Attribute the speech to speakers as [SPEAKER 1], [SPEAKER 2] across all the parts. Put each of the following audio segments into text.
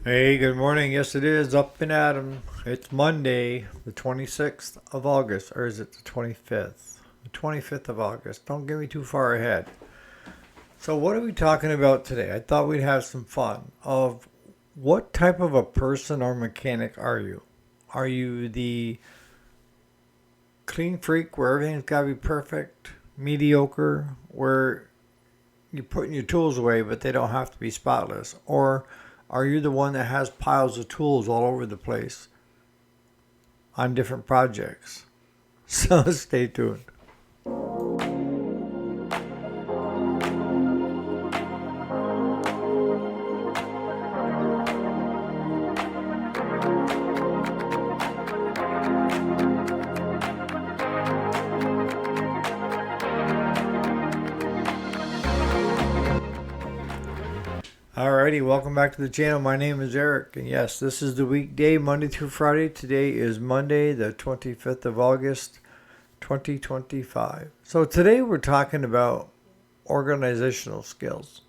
[SPEAKER 1] Hey, good morning. Yes, it is up and at 'em. It's Monday, the 26th of August, or is it the 25th? The 25th of August. Don't get me too far ahead. So, what are we talking about today? I thought we'd have some fun. Of what type of a person or mechanic are you? Are you the clean freak where everything's got to be perfect, mediocre, where you're putting your tools away but they don't have to be spotless? Or are you the one that has piles of tools all over the place on different projects? So stay tuned. Alrighty, welcome back to the channel. My name is Eric, and yes, this is the weekday, Monday through Friday. Today is Monday, the 25th of August, 2025. So today we're talking about organizational skills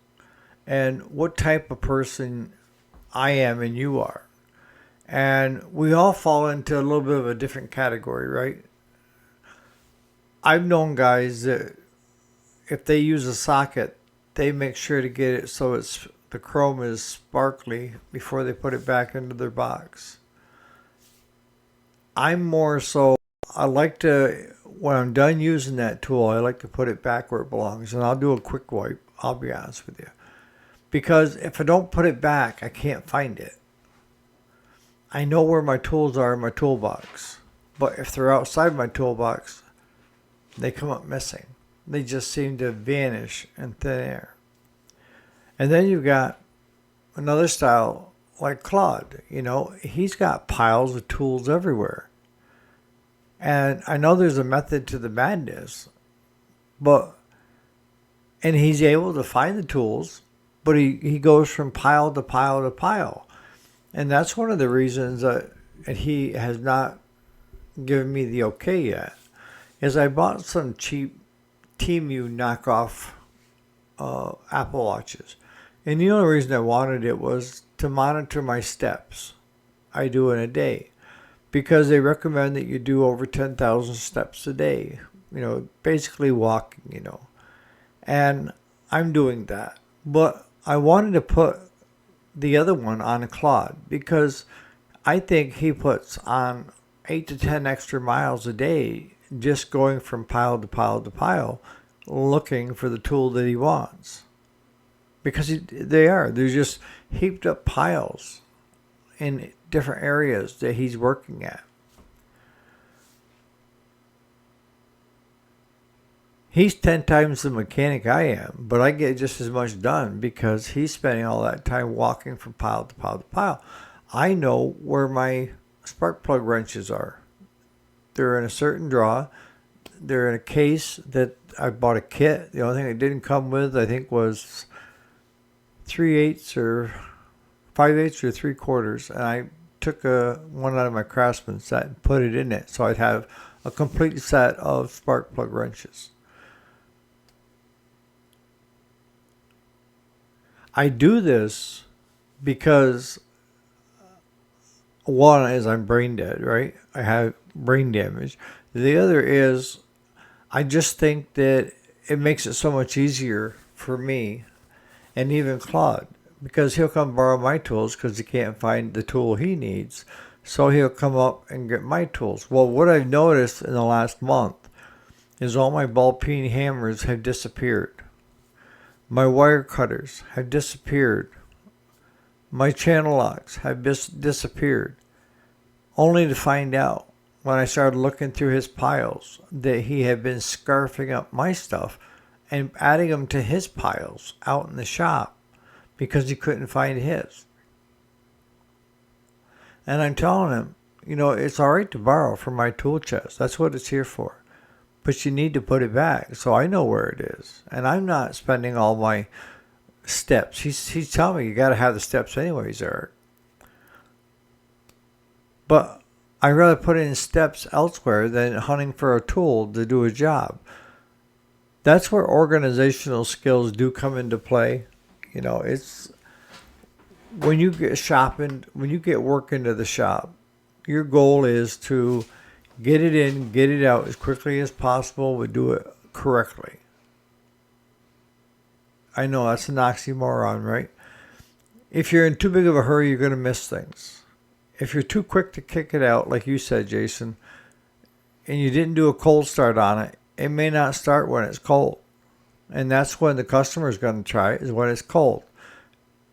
[SPEAKER 1] and what type of person I am and you are. And we all fall into a little bit of a different category, right? I've known guys that if they use a socket, they make sure to get it so it's the chrome is sparkly before they put it back into their box. I'm more so, I like to, when I'm done using that tool, I like to put it back where it belongs. And I'll do a quick wipe, I'll be honest with you. Because if I don't put it back, I can't find it. I know where my tools are in my toolbox. But if they're outside my toolbox, they come up missing. They just seem to vanish in thin air. And then you've got another style like Claude. You know, he's got piles of tools everywhere. And I know there's a method to the madness, and he's able to find the tools, but he goes from pile to pile to pile. And that's one of the reasons that he has not given me the okay yet, is I bought some cheap Temu knockoff Apple Watches. And the only reason I wanted it was to monitor my steps I do in a day. Because they recommend that you do over 10,000 steps a day. Basically walking. And I'm doing that. But I wanted to put the other one on a Claude because I think he puts on 8 to 10 extra miles a day just going from pile to pile to pile looking for the tool that he wants. Because they're just heaped up piles in different areas that he's working at. He's 10 times the mechanic I am, but I get just as much done because he's spending all that time walking from pile to pile to pile. I know where my spark plug wrenches are. They're in a certain drawer. They're in a case that I bought a kit. The only thing it didn't come with, I think, was 3/8 or 5/8 or 3/4, and I took one out of my Craftsman set and put it in it, so I'd have a complete set of spark plug wrenches. I do this because one is I'm brain dead, right? I have brain damage. The other is I just think that it makes it so much easier for me and even Claude, because he'll come borrow my tools because he can't find the tool he needs. So he'll come up and get my tools. Well, what I've noticed in the last month is all my ball peen hammers have disappeared. My wire cutters have disappeared. My channel locks have disappeared. Only to find out when I started looking through his piles that he had been scarfing up my stuff and adding them to his piles out in the shop because he couldn't find his. And I'm telling him, it's all right to borrow from my tool chest. That's what it's here for. But you need to put it back so I know where it is. And I'm not spending all my steps. He's telling me you got to have the steps anyways, Eric. But I'd rather put in steps elsewhere than hunting for a tool to do a job. That's where organizational skills do come into play. It's when you get shopping, when you get work into the shop, your goal is to get it in, get it out as quickly as possible, but do it correctly. I know that's an oxymoron, right? If you're in too big of a hurry, you're going to miss things. If you're too quick to kick it out, like you said, Jason, and you didn't do a cold start on it, it may not start when it's cold. And that's when the customer is going to try it, is when it's cold.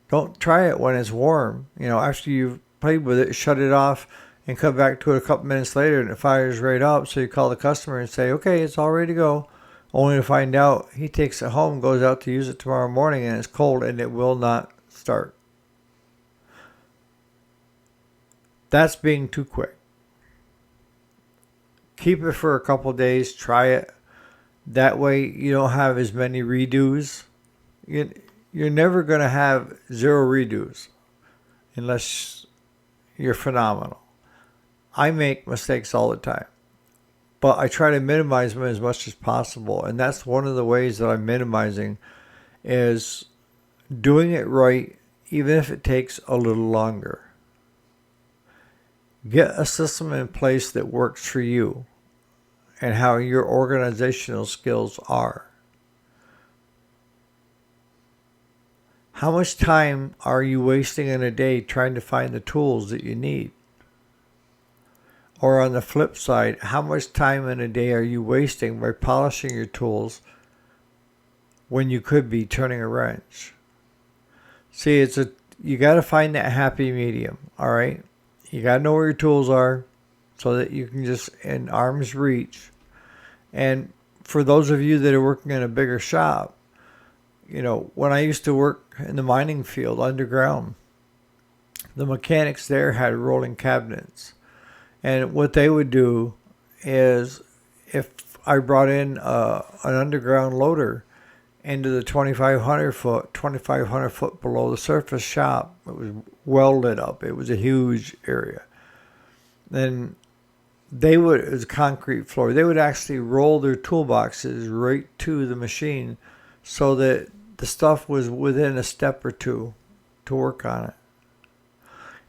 [SPEAKER 1] Don't try it when it's warm. After you've played with it, shut it off and come back to it a couple minutes later and it fires right up. So you call the customer and say, okay, it's all ready to go. Only to find out he takes it home, goes out to use it tomorrow morning, and it's cold and it will not start. That's being too quick. Keep it for a couple days, try it. That way you don't have as many redos. You're never going to have zero redos unless you're phenomenal. I make mistakes all the time, but I try to minimize them as much as possible. And that's one of the ways that I'm minimizing is doing it right, even if it takes a little longer. Get a system in place that works for you and how your organizational skills are. How much time are you wasting in a day trying to find the tools that you need? Or on the flip side, how much time in a day are you wasting by polishing your tools when you could be turning a wrench? See, you got to find that happy medium, all right? You got to know where your tools are so that you can just in arm's reach. And for those of you that are working in a bigger shop, when I used to work in the mining field underground, the mechanics there had rolling cabinets. And what they would do is if I brought in an underground loader into the 2,500 foot below the surface shop, it was well lit up. It was a huge area. Then it was a concrete floor. They would actually roll their toolboxes right to the machine so that the stuff was within a step or two to work on it.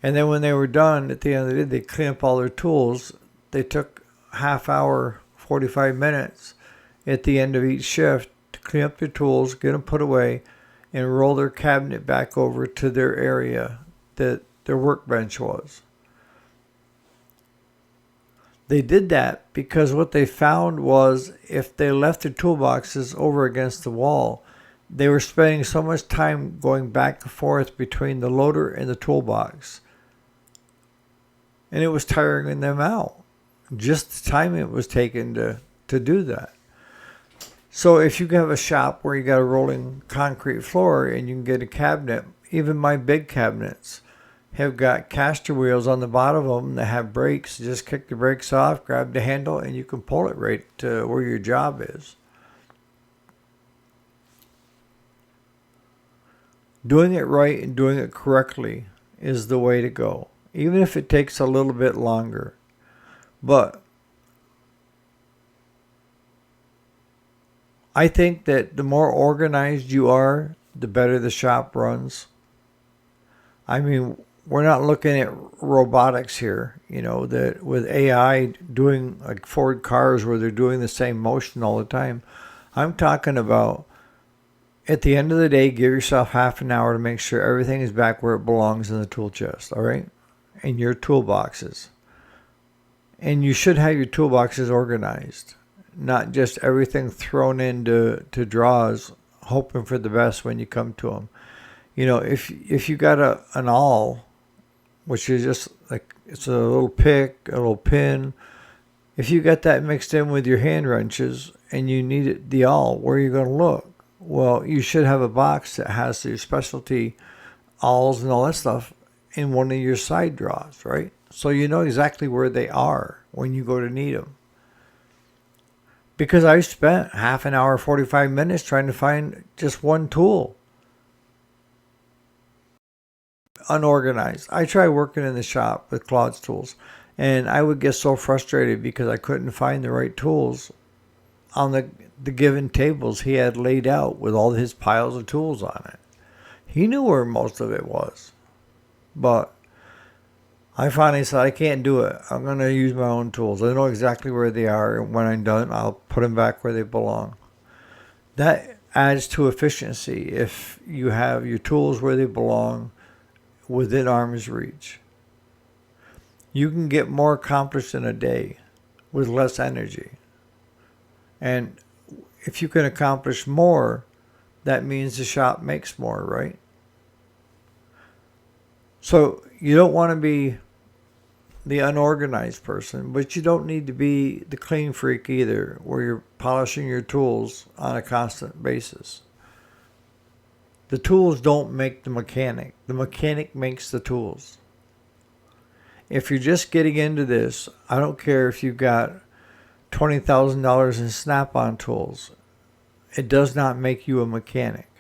[SPEAKER 1] And then when they were done, at the end of the day, they clean up all their tools. They took half hour, 45 minutes at the end of each shift to clean up their tools, get them put away, and roll their cabinet back over to their area that their workbench was. They did that because what they found was if they left their toolboxes over against the wall, they were spending so much time going back and forth between the loader and the toolbox. And it was tiring them out. Just the time it was taken to do that. So if you have a shop where you got a rolling concrete floor and you can get a cabinet, even my big cabinets have got caster wheels on the bottom of them that have brakes. Just kick the brakes off, grab the handle, and you can pull it right to where your job is. Doing it right and doing it correctly is the way to go, even if it takes a little bit longer. But I think that the more organized you are, the better the shop runs. I mean, we're not looking at robotics here, that with AI doing like Ford cars where they're doing the same motion all the time. I'm talking about at the end of the day, give yourself half an hour to make sure everything is back where it belongs in the tool chest, all right? In your toolboxes. And you should have your toolboxes organized, not just everything thrown into drawers, hoping for the best when you come to them. If you got an awl, which is just like, it's a little pick, a little pin. If you got that mixed in with your hand wrenches and you need the awl, where are you going to look? Well, you should have a box that has your specialty awls and all that stuff in one of your side drawers, right? So you know exactly where they are when you go to need them. Because I spent half an hour, 45 minutes trying to find just one tool. Unorganized. I tried working in the shop with Claude's tools, and I would get so frustrated because I couldn't find the right tools on the given tables he had laid out with all his piles of tools on it. He knew where most of it was. But I finally said, I can't do it. I'm going to use my own tools. I know exactly where they are. And when I'm done, I'll put them back where they belong. That adds to efficiency if you have your tools where they belong within arm's reach. You can get more accomplished in a day with less energy. And if you can accomplish more, that means the shop makes more, right? So you don't want to be the unorganized person, but you don't need to be the clean freak either, where you're polishing your tools on a constant basis. The tools don't make the mechanic. The mechanic makes the tools. If you're just getting into this, I don't care if you've got $20,000 in Snap-on tools. It does not make you a mechanic.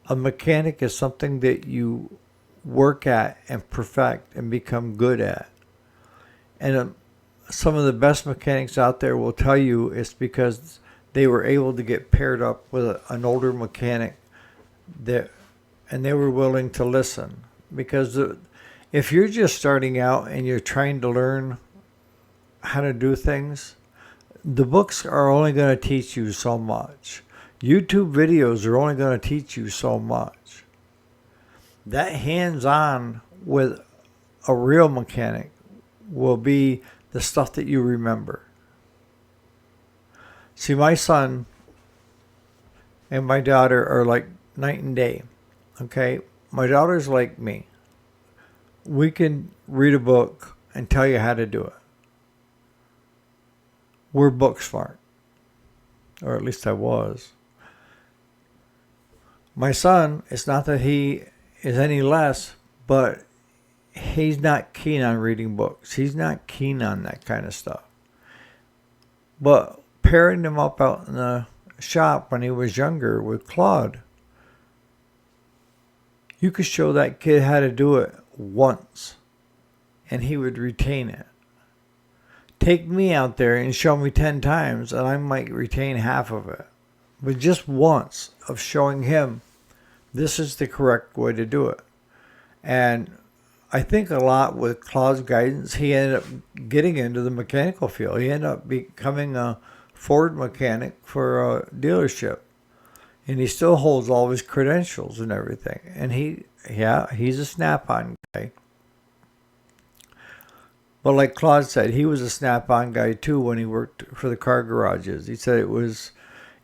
[SPEAKER 1] A mechanic is something that you work at and perfect and become good at. And some of the best mechanics out there will tell you it's because they were able to get paired up with an older mechanic and they were willing to listen. Because if you're just starting out and you're trying to learn how to do things, the books are only going to teach you so much. YouTube videos are only going to teach you so much. That hands-on with a real mechanic will be the stuff that you remember. See, my son and my daughter are like night and day. Okay? My daughter's like me. We can read a book and tell you how to do it. We're book smart. Or at least I was. My son, it's not that he is any less, but he's not keen on reading books. He's not keen on that kind of stuff. But pairing him up out in the shop when he was younger with Claude, you could show that kid how to do it once and he would retain it. Take me out there and show me 10 times and I might retain half of it. But just once of showing him this is the correct way to do it. And I think a lot with Claude's guidance, he ended up getting into the mechanical field. He ended up becoming a Ford mechanic for a dealership. And he still holds all his credentials and everything. And he's a Snap-on guy. But like Claude said, he was a Snap-on guy too when he worked for the car garages. He said it was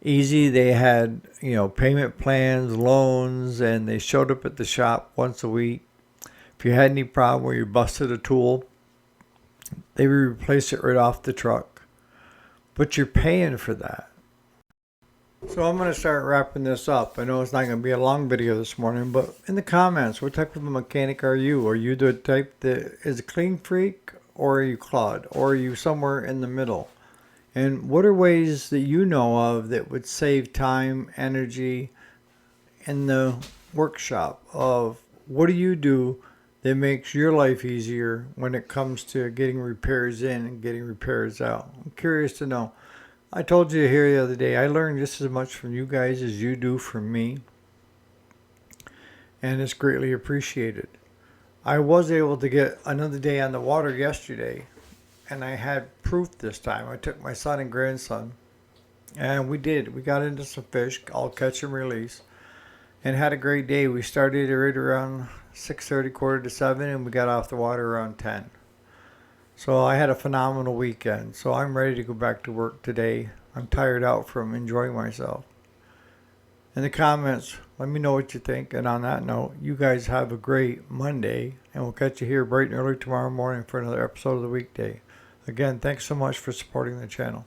[SPEAKER 1] easy. They had, payment plans, loans, and they showed up at the shop once a week. If you had any problem where you busted a tool, they would replace it right off the truck. But you're paying for that. So I'm going to start wrapping this up. I know it's not going to be a long video this morning, but in the comments, what type of a mechanic are you? Are you the type that is a clean freak, or are you Claude, or are you somewhere in the middle? And what are ways that you know of that would save time, energy in the workshop of what do you do that makes your life easier when it comes to getting repairs in and getting repairs out? I'm curious to know. I told you here the other day, I learned just as much from you guys as you do from me. And it's greatly appreciated. I was able to get another day on the water yesterday. And I had proof this time. I took my son and grandson. And we did. We got into some fish, all catch and release. And had a great day. We started right around 6:30, quarter to 7. And we got off the water around 10. So I had a phenomenal weekend. So I'm ready to go back to work today. I'm tired out from enjoying myself. In the comments, let me know what you think. And on that note, you guys have a great Monday. And we'll catch you here bright and early tomorrow morning for another episode of the weekday. Again, thanks so much for supporting the channel.